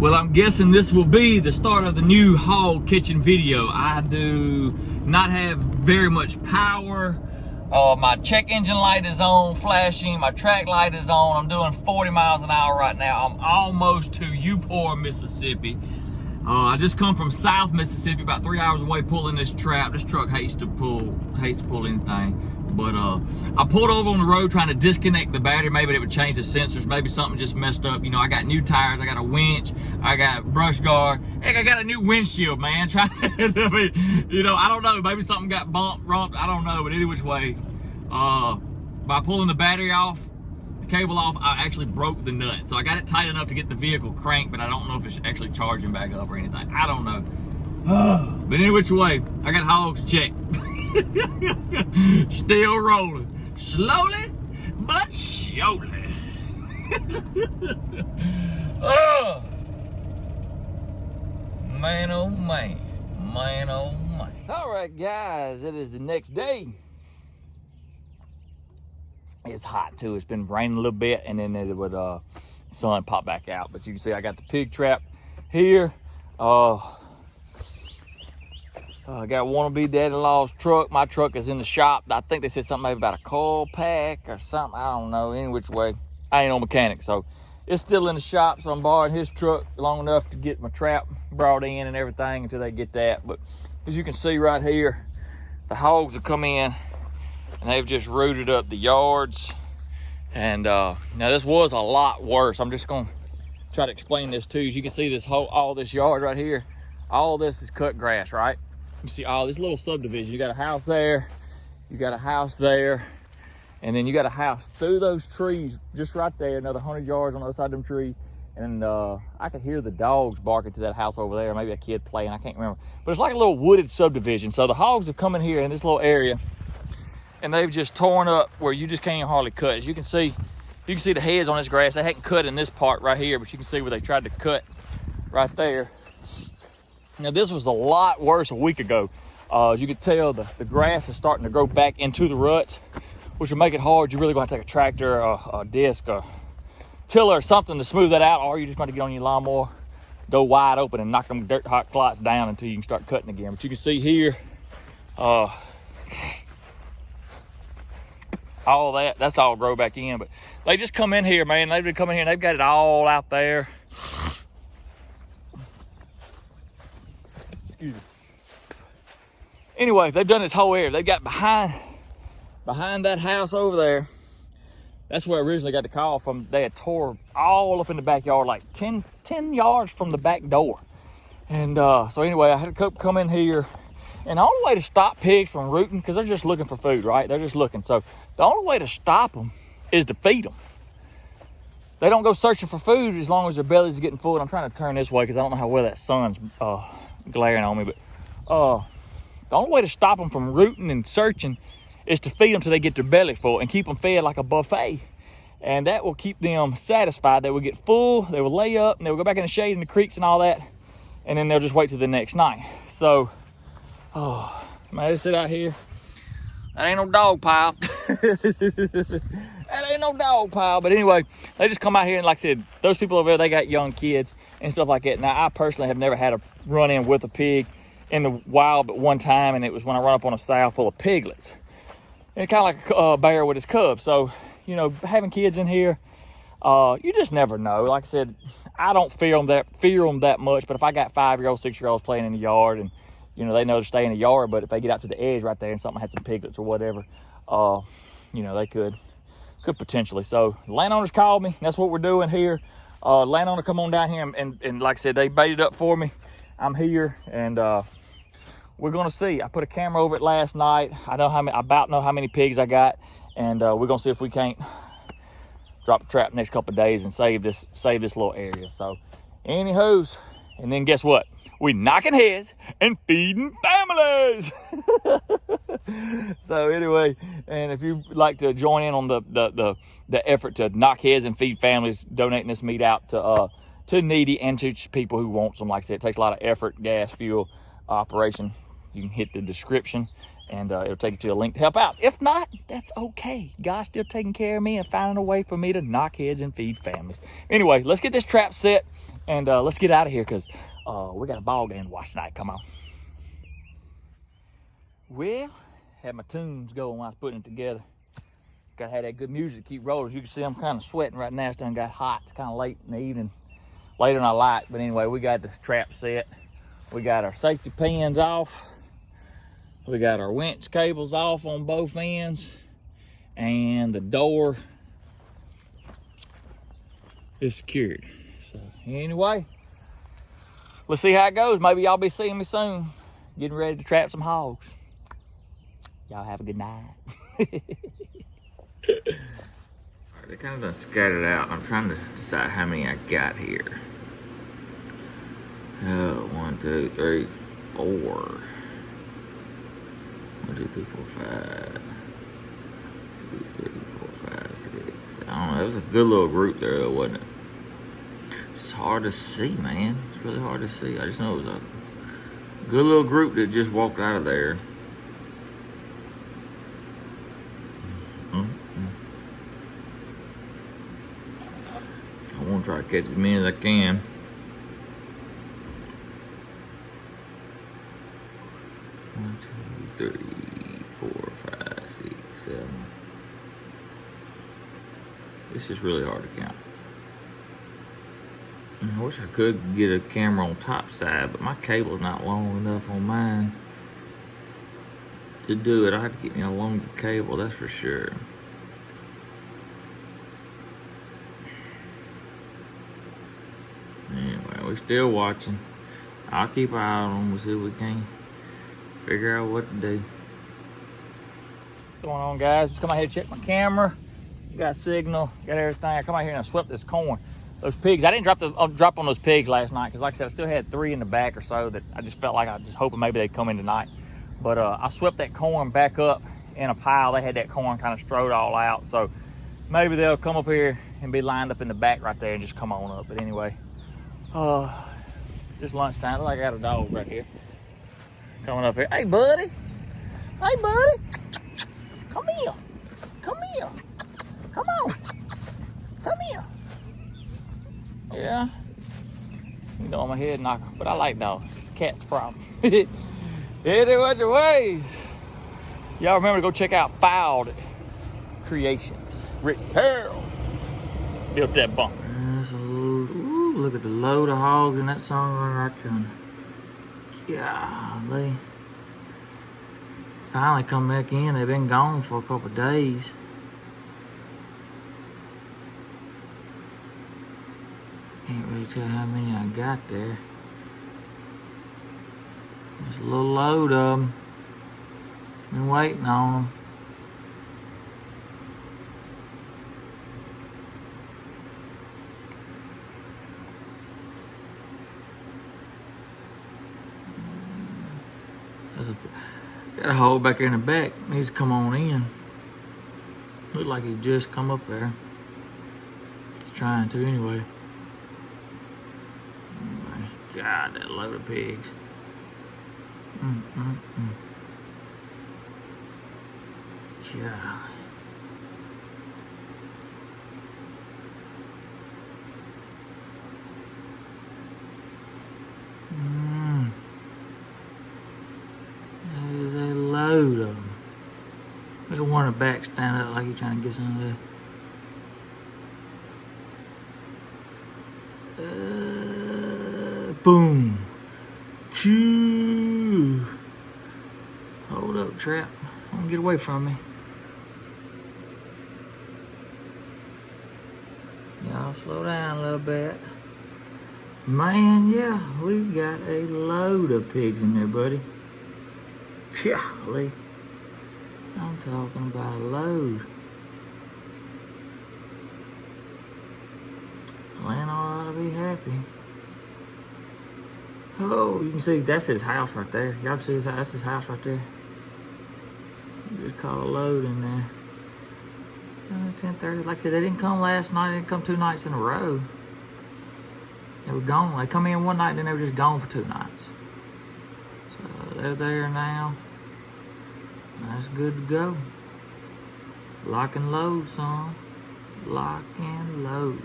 Well, I'm guessing this will be the start of the new hog kitchen video. I do not have very much power. My check engine light is on, flashing. My track light is on. I'm doing 40 miles an hour right now. I'm almost to Upor, Mississippi. I just come from South Mississippi, about 3 hours away, pulling this trap. This truck hates to pull anything. But I pulled over on the road trying to disconnect the battery. Maybe it would change the sensors. Maybe something just messed up. You know, I got new tires. I got a winch. I got brush guard. Heck, I got a new windshield, man. You know, I don't know. Maybe something got bumped. I don't know. But any which way, by pulling the battery off, the cable off, I actually broke the nut. So I got it tight enough to get the vehicle cranked, but I don't know if it's actually charging back up or anything. I don't know. But any which way, I got Hogs checked. Still rolling, slowly but surely. Oh, man, oh man, man, oh man. All right, guys, it is the next day. It's hot too. It's been raining a little bit, and then it would sun pop back out. But you can see I got the pig trap here. I got wannabe daddy-in-law's truck. My truck is in the shop. I think they said something maybe about a coil pack or something. I don't know. Any which way, I ain't no mechanic, so it's still in the shop. So I'm borrowing his truck long enough to get my trap brought in and everything until they get that. But as you can see right here, the hogs have come in and they've just rooted up the yards. And now this was a lot worse. I'm just gonna try to explain this to you. As you can see, this all this yard right here, all this is cut grass, right? You see all this little subdivision. You got a house there, you got a house there, and then you got a house through those trees just right there, another 100 yards on the other side of them trees. And I could hear the dogs barking to that house over there, maybe a kid playing, I can't remember. But it's like a little wooded subdivision. So the hogs have come in here in this little area, and they've just torn up where you just can't hardly cut. As you can see the heads on this grass. They hadn't cut in this part right here, but you can see where they tried to cut right there. Now this was a lot worse a week ago. As you can tell, the grass is starting to grow back into the ruts, which will make it hard. You're really going to take a tractor, a disc, a tiller or something to smooth that out, or you're just going to get on your lawnmower, go wide open and knock them dirt hot clots down until you can start cutting again. But you can see here, all that's all grow back in. But they just come in here, man. They've been coming here and they've got it all out there. Excuse me. Anyway, they've done this whole area. They got behind that house over there. That's where I originally got the call from. They had tore all up in the backyard, like 10 yards from the back door. And so anyway, I had to come in here. And the only way to stop pigs from rooting, because they're just looking for food, right? They're just looking. So the only way to stop them is to feed them. They don't go searching for food as long as their bellies are getting full. And I'm trying to turn this way because I don't know how well that sun's glaring on me. But the only way to stop them from rooting and searching is to feed them till they get their belly full and keep them fed like a buffet. And that will keep them satisfied. They will get full, they will lay up, and they will go back in the shade in the creeks and all that. And then they'll just wait till the next night. So, man, they sit out here. That ain't no dog pile. That ain't no dog pile. But anyway, they just come out here and, like I said, those people over there, they got young kids and stuff like that. Now, I personally have never had a run-in with a pig in the wild but one time, and it was when I run up on a sow full of piglets. And kind of like a bear with his cubs. So, you know, having kids in here, you just never know. Like I said, I don't fear them that much. But if I got 5-year-olds, 6-year-olds playing in the yard, and you know they know to stay in the yard, but if they get out to the edge right there and something has some piglets or whatever, you know they could potentially. So the landowners called me. That's what we're doing here. Landowner come on down here and like I said, they baited up for me. I'm here and we're gonna see. I put a camera over it last night. I about know how many pigs I got, and we're gonna see if we can't drop the trap next couple of days and save this little area. So, anywho's, and then guess what? We knocking heads and feeding families. So anyway, and if you'd like to join in on the effort to knock heads and feed families, donating this meat out to needy and to people who want some, like I said, it takes a lot of effort, gas, fuel, operation. You can hit the description and it'll take you to a link to help out. If not, that's okay. God's still taking care of me and finding a way for me to knock heads and feed families. Anyway, let's get this trap set, and let's get out of here, because we got a ball game to watch tonight. Come on. Well, had my tunes going while I was putting it together. Gotta have that good music to keep rolling. As you can see, I'm kind of sweating right now. It's done got hot. It's kind of late in the evening, later than I like. But anyway, we got the trap set. We got our safety pins off. We got our winch cables off on both ends, and the door is secured. So anyway, let's see how it goes. Maybe y'all be seeing me soon, getting ready to trap some hogs. Y'all have a good night. They kind of done scattered out. I'm trying to decide how many I got here. 1, 2, 3, 4. 1, 2, 3, 4, 5. 2, 3, 4, 5, 6. I don't know. It was a good little group there, though, wasn't it? It's just hard to see, man. It's really hard to see. I just know it was a good little group that just walked out of there. I want to try to catch as many as I can. One, 2, 3, 4, 5, 6, 7. This is really hard to count. I wish I could get a camera on top side, but my cable's not long enough on mine to do it. I have to get me a longer cable, that's for sure. Anyway, we're still watching. I'll keep an eye on them. We'll see if we can figure out what to do. What's going on, guys? Just come out here and check my camera. Got signal, got everything. I come out here and I swept this corn. Those pigs, I didn't drop on those pigs last night, because like I said, I still had 3 in the back or so that I just felt like I was just hoping maybe they'd come in tonight. But I swept that corn back up in a pile. They had that corn kind of strode all out, so maybe they'll come up here and be lined up in the back right there and just come on up. But anyway, just lunchtime. Look like I got a dog right here coming up here. Hey, buddy. Hey, buddy. Come here. Come here. Come on. Come here. Yeah. You know, I'm a head knocker, but I like dogs. It's a cat's problem. Hit it with your ways. Y'all remember to go check out Fouled Creations. Rick Harrell built that bunker. Ooh, look at the load of hogs in that song right there. Golly. Finally come back in. They've been gone for a couple of days. Can't really tell how many I got there. Just a little load of them. Been waiting on them. Got a hole back there in the back. Needs to come on in. Look like he just come up there. He's trying to anyway. Oh my God, that load of pigs. God. There's a load of them. Look at one in the back stand up like he's trying to get some of that. Boom. Choo. Hold up, trap. Don't get away from me. Y'all slow down a little bit. Man, yeah, we've got a load of pigs in there, buddy. Golly. I'm talking about a load. Lana ought to be happy. Oh, you can see that's his house right there. Y'all can see his house. That's his house right there. Just caught a load in there. 10:30. Like I said, they didn't come last night. They didn't come 2 nights in a row. They were gone. They come in one night and then they were just gone for 2 nights. So they're there now. That's good to go. Lock and load, son. Lock and load.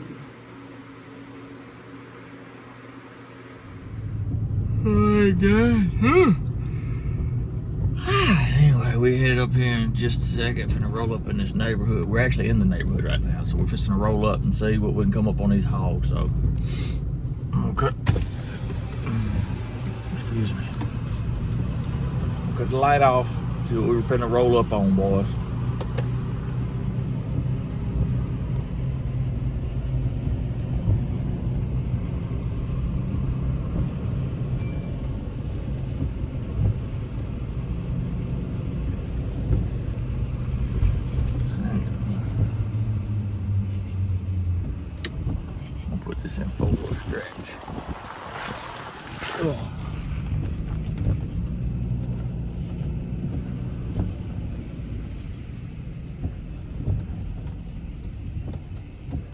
Oh my God. Anyway, we headed up here in just a second. Finna roll up in this neighborhood. We're actually in the neighborhood right now, so we're just gonna roll up and see what we can come up on these hogs. So, okay. Excuse me. Cut the light off. See what we were finna roll up on, boys. Put this in full stretch. Ugh.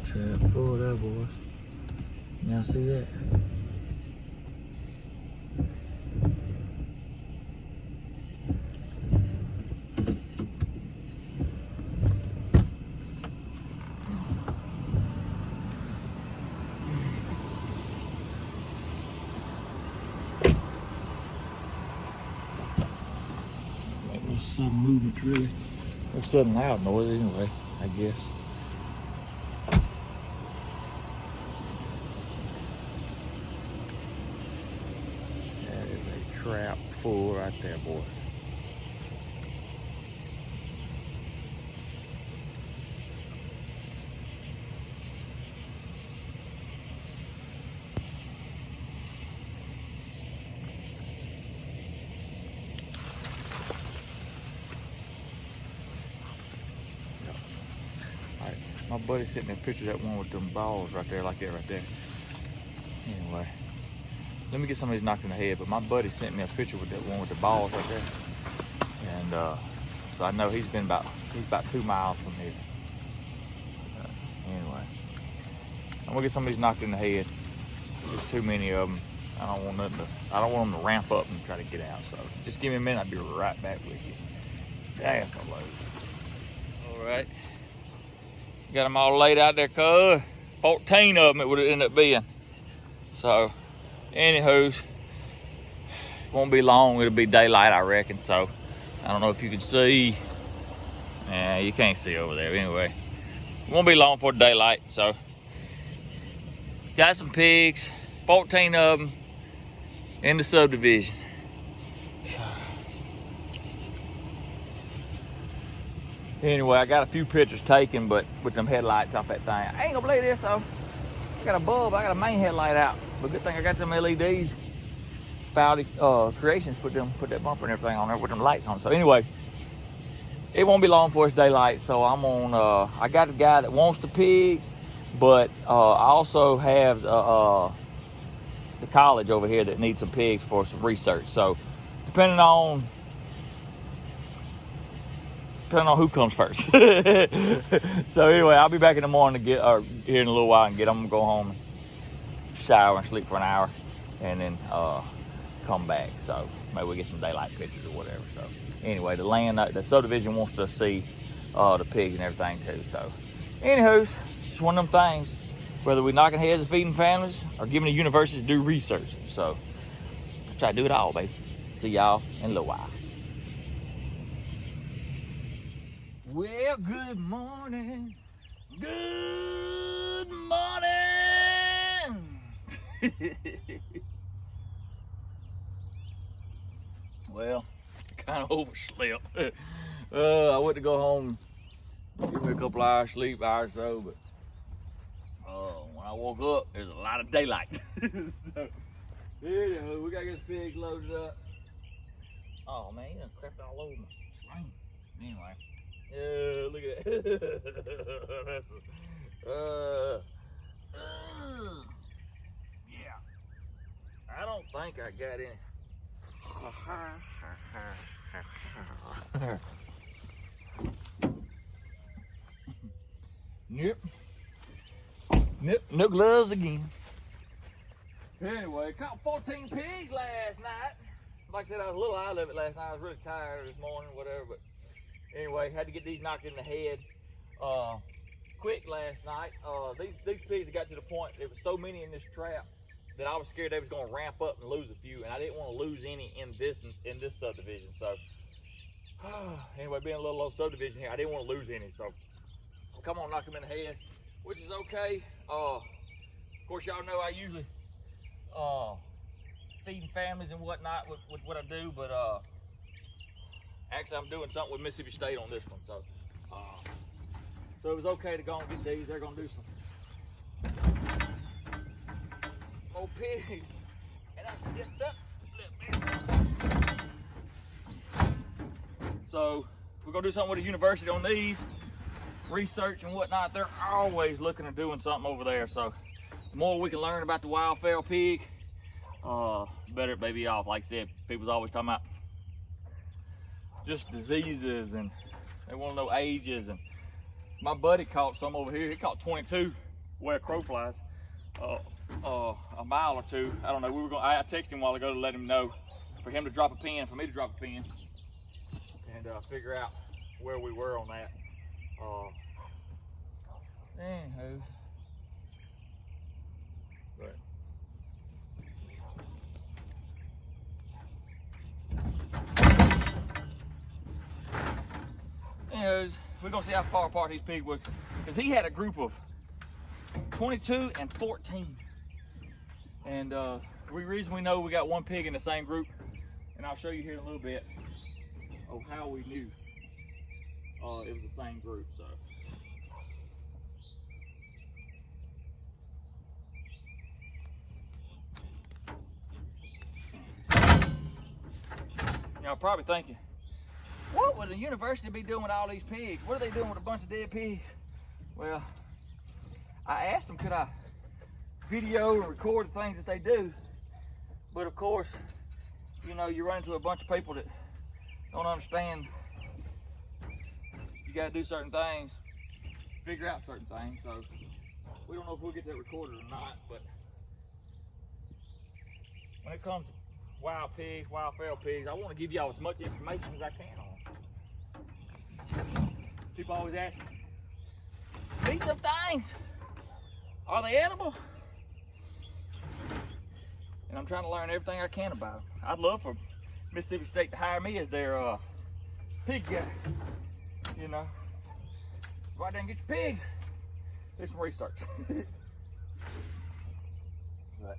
Trap full there, boys. Y'all see that? Some movement, really. There's sudden loud noise anyway, I guess. That is a trap full right there, boy. My buddy sent me a picture of that one with them balls right there, like that right there. Anyway, let me get somebody knocked in the head, but my buddy sent me a picture with that one with the balls right there. And so I know he's about 2 miles from here. Anyway, I'm gonna get somebody knocked in the head. There's too many of them. I don't want them to ramp up and try to get out. So just give me a minute, I'll be right back with you. That's a load. All right. Got them all laid out there, cuz. 14 of them it would have ended up being. So, anywho, won't be long. It'll be daylight, I reckon. So, I don't know if you can see. Yeah, you can't see over there. Anyway, won't be long for daylight. So, got some pigs. 14 of them in the subdivision. Anyway, I got a few pictures taken, but with them headlights off that thing. I ain't gonna believe this, though. I got a bulb, I got a main headlight out. But good thing I got them LEDs. Fowdy Creations put that bumper and everything on there with them lights on. So anyway, it won't be long for it's daylight. So I'm on, I got a guy that wants the pigs, but I also have the college over here that needs some pigs for some research. So depending on who comes first. So anyway, I'll be back in the morning here in a little while and get them, go home, and shower and sleep for an hour, and then come back. So maybe we get some daylight pictures or whatever. So anyway, the subdivision wants to see the pigs and everything too. So anywho, it's one of them things. Whether we're knocking heads and feeding families or giving the universities to do research. So I try to do it all, baby. See y'all in a little while. Well, good morning. Good morning. Well, kind of overslept. I went to go home, give me a couple hours sleep, hour or so, but when I woke up, there's a lot of daylight. So, anywho, we gotta get this pig loaded up. Oh man, you done crept all over my screen. Anyway. Look at that. Yeah. I don't think I got any. Nope. No gloves again. Anyway, caught 14 pigs last night. like I said, I was a little out of it last night. I was really tired this morning, whatever. But anyway, had to get these knocked in the head quick last night. These pigs got to the point, there was so many in this trap that I was scared they was going to ramp up and lose a few, and I didn't want to lose any in this subdivision. So anyway, being a little low subdivision here, I didn't want to lose any. So come on, knock them in the head, which is okay. Of course, y'all know I usually feeding families and whatnot with what I do, but actually I'm doing something with Mississippi State on this one. So so it was okay to go and get these. They're gonna do some more pigs. And I stepped up a little bit. So we're gonna do something with the university on these, research and whatnot. They're always looking at doing something over there. So the more we can learn about the wild fowl pig, better it may be off. Like I said, people's always talking about just diseases and they want to know ages. And my buddy caught some over here. He caught 22 where a crow flies, a mile or two. I don't know. I texted him a while ago to let him know for him to drop a pin, for me to drop a pin, and figure out where we were on that. Anywho, but anyways, we're gonna see how far apart these pigs were, because he had a group of 22 and 14, and the reason we know we got one pig in the same group, and I'll show you here in a little bit of how we knew it was the same group. So y'all probably thinking, what would the university be doing with all these pigs? What are they doing with a bunch of dead pigs? Well, I asked them, could I video and record the things that they do? But of course, you know, you run into a bunch of people that don't understand you gotta do certain things, figure out certain things. So we don't know if we'll get that recorded or not, but when it comes to wild pigs, wild feral pigs, I want to give y'all as much information as I can on them. People always ask me, feed them things, are they edible? And I'm trying to learn everything I can about them. I'd love for Mississippi State to hire me as their pig guy. You know, go out there and get your pigs, do some research. But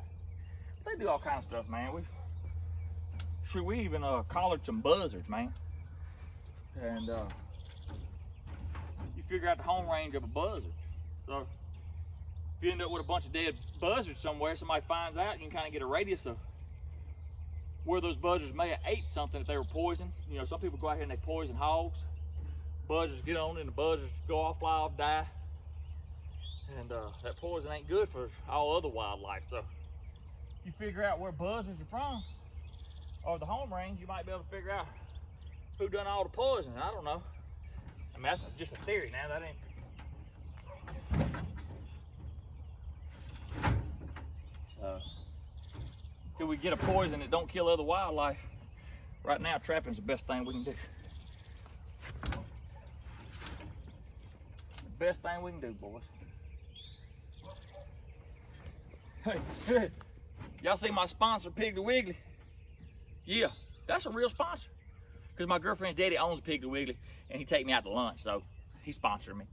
they do all kinds of stuff, man. We even collared some buzzards, man. And you figure out the home range of a buzzard. So if you end up with a bunch of dead buzzards somewhere, somebody finds out, you can kind of get a radius of where those buzzards may have ate something if they were poisoned. You know, some people go out here and they poison hogs. Buzzards get on and the buzzards go off, fly off, die. And that poison ain't good for all other wildlife. So you figure out where buzzards are from, or the home range, you might be able to figure out who done all the poisoning. I don't know. I mean, that's just a theory now. That ain't. So, till we get a poison that don't kill other wildlife, right now trapping's the best thing we can do. The best thing we can do, boys. Hey, y'all see my sponsor, Piggly Wiggly? Yeah, that's a real sponsor. Because my girlfriend's daddy owns Piggly Wiggly, and he take me out to lunch, so he sponsored me.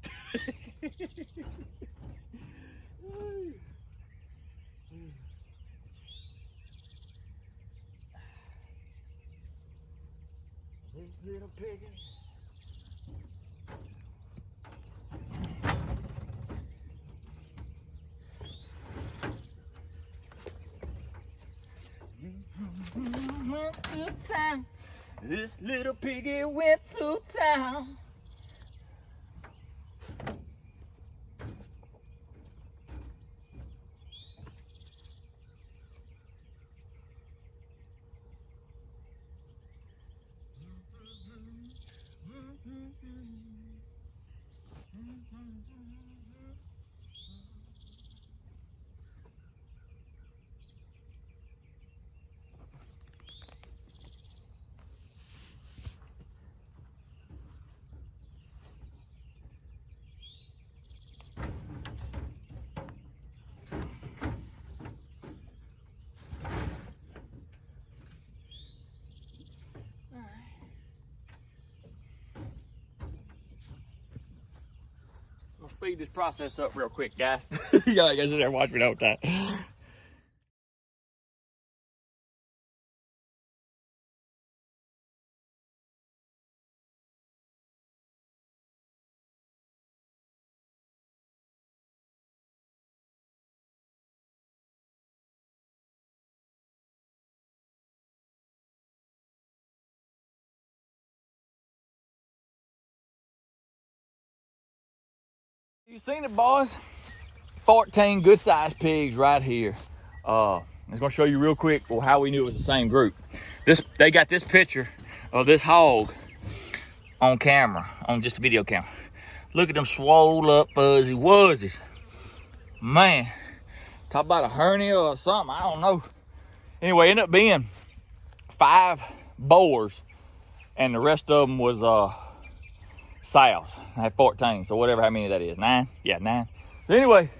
This little piggy. Went to town. This little piggy went to town. speed this process up real quick, guys. Y'all guys sit there and watch me the whole time. You seen it, boys? 14 good sized pigs right here. I'm just gonna show you real quick how we knew it was the same group. They got this picture of this hog on camera, on just a video camera. Look at them swole up fuzzy wuzzies. Man, talk about a hernia or something, I don't know. Anyway, ended up being 5 boars, and the rest of them was sows. I had 14, so whatever, how many that is, 9? Yeah, 9. So anyway,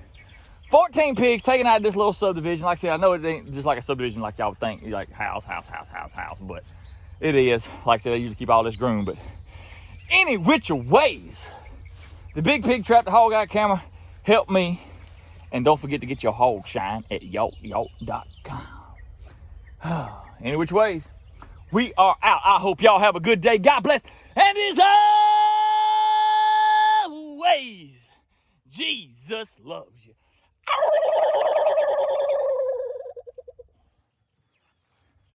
14 pigs taken out of this little subdivision. Like I said, I know it ain't just like a subdivision like y'all would think, like house, but it is. Like I said, I usually keep all this groomed, but any which ways, the Big Pig Trap the Hog Eye Camera help me. And don't forget to get your hog shine at yolk.com. Any which ways, we are out. I hope y'all have a good day. God bless. And as always, Jesus loves you.